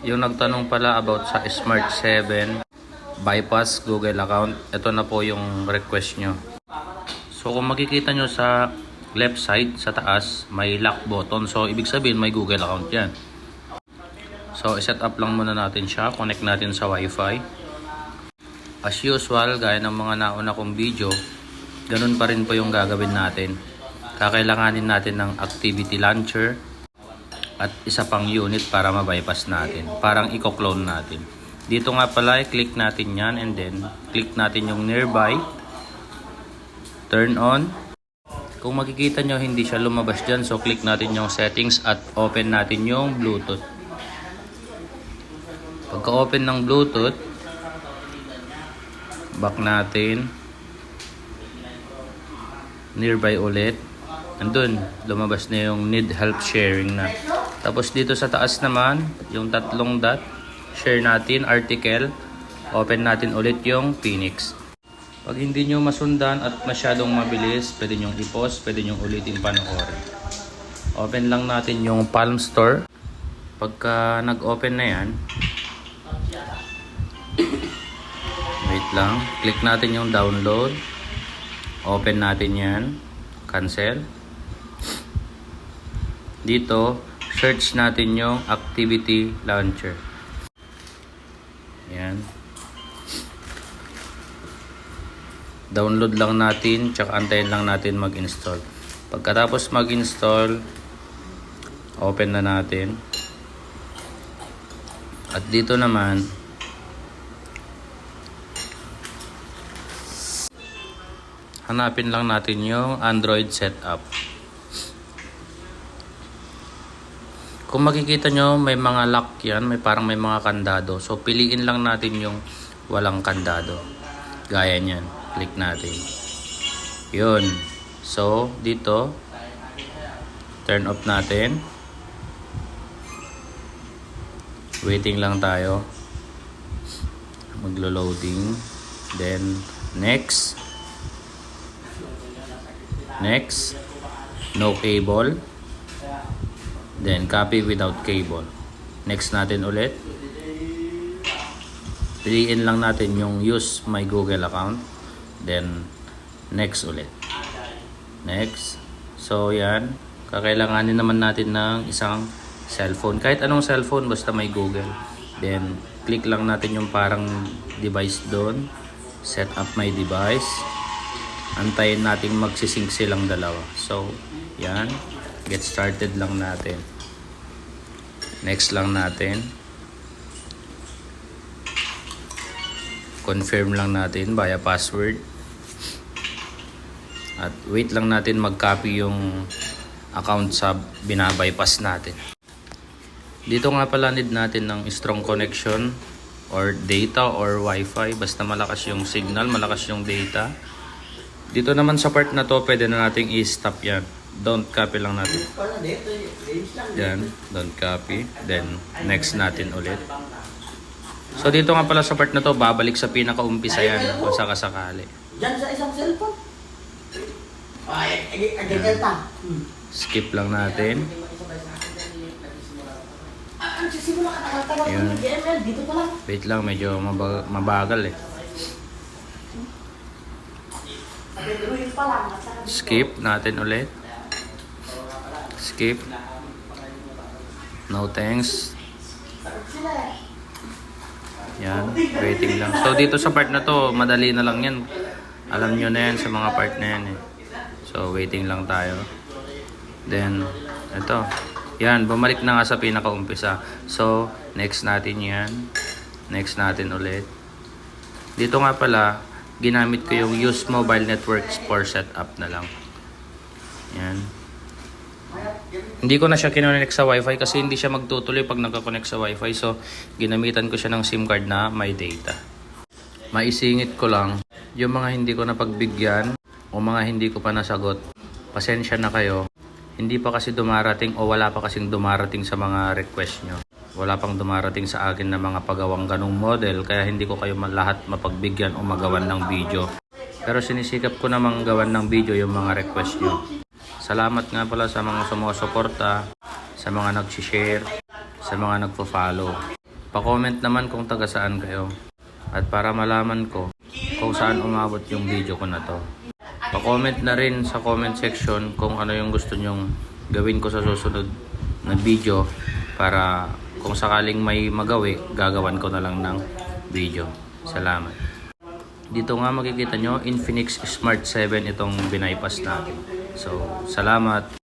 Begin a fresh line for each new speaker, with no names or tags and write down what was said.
yung nagtanong pala about sa Smart 7 bypass Google account, ito na po yung request nyo. So kung makikita nyo sa left side sa taas may lock button, so ibig sabihin may Google account yan. So iset up lang muna natin siya, connect natin sa wifi. As usual, gaya ng mga nauna kong video, ganun pa rin po yung gagawin natin. Kakailanganin natin ng activity launcher at isa pang unit para ma-bypass natin, parang i-clone natin. Dito nga pala, i-click natin yan and then click natin yung nearby, turn on. Kung makikita nyo hindi siya lumabas dyan, so click natin yung settings at open natin yung Bluetooth. Pagka open ng Bluetooth, back natin, nearby ulit, andun lumabas na yung need help sharing na. Tapos dito sa taas naman yung tatlong dot, share natin article, open natin ulit yung Phoenix. Pag hindi nyo masundan at masyadong mabilis, pwede nyo i-pause, pwede nyo ulitin panoorin. Open lang natin yung Palm Store. Pagka nag-open na yan, wait lang, click natin yung download, open natin yan, cancel. Dito search natin yung activity launcher, yan, download lang natin, tsaka antayin lang natin mag-install. Pagkatapos mag-install, open na natin. At dito naman hanapin lang natin yung Android setup. Kung makikita nyo may mga lock yan, parang may mga kandado. So piliin lang natin yung walang kandado. Gaya nyan. Click natin. Yun. So dito, turn off natin. Waiting lang tayo. Maglo-loading. Then next. Next, no cable. Then copy without cable. Next natin ulit. Piliin lang natin yung use my Google account. Then next ulit. Next. So yan, kakailanganin naman natin ng isang cellphone. Kahit anong cellphone basta may Google. Then click lang natin yung parang device doon. Set up my device. Antayin nating magsisync silang dalawa. So, yan. Get started lang natin. Next lang natin. Confirm lang natin via password. At wait lang natin mag-copy yung account sa binabypass natin. Dito nga pala need natin ng strong connection or data or wifi. Basta malakas yung signal, malakas yung data. Dito naman sa part na to, pwede na nating i-stop yan. Don't copy lang natin. Yan, don't copy. Then, next natin ulit. So, dito nga pala sa part na to, babalik sa pinaka-umpisa yan kung sakasakali.
Diyan sa isang cellphone.
Skip lang natin. Yan. Wait lang, medyo mabagal eh. Skip natin ulit. Skip. No thanks. Yan, waiting lang. So dito sa part na to, madali na lang yan. Alam nyo na yan sa mga part na yan eh. So waiting lang tayo. Then, ito. Yan, bumalik na nga sa pinaka-umpisa. So, next natin yan. Next natin ulit. Dito nga pala, ginamit ko yung use mobile networks for setup na lang. Yan. Hindi ko na siya kinonect sa wifi kasi hindi siya magtutuloy pag nagka-connect sa wifi. So, ginamitan ko siya ng SIM card na may data. Maisingit ko lang, yung mga hindi ko napagbigyan o mga hindi ko pa nasagot, pasensya na kayo. Hindi pa kasi dumarating o wala pa kasing dumarating sa mga request nyo. Wala pang dumarating sa akin na mga pagawang ganong model, kaya hindi ko kayo lahat mapagbigyan o magawan ng video. Pero sinisikap ko namang gawan ng video yung mga request nyo. Salamat nga pala sa mga sumusuporta, sa mga nag-share, sa mga nagpo-follow. Pa-comment naman kung taga saan kayo. At para malaman ko kung saan umabot yung video ko na to. Pa-comment na rin sa comment section kung ano yung gusto nyong gawin ko sa susunod na video para kung sakaling may magawi, gagawan ko na lang ng video. Salamat. Dito nga makikita nyo, Infinix Smart 7 itong binaypass natin. So, salamat.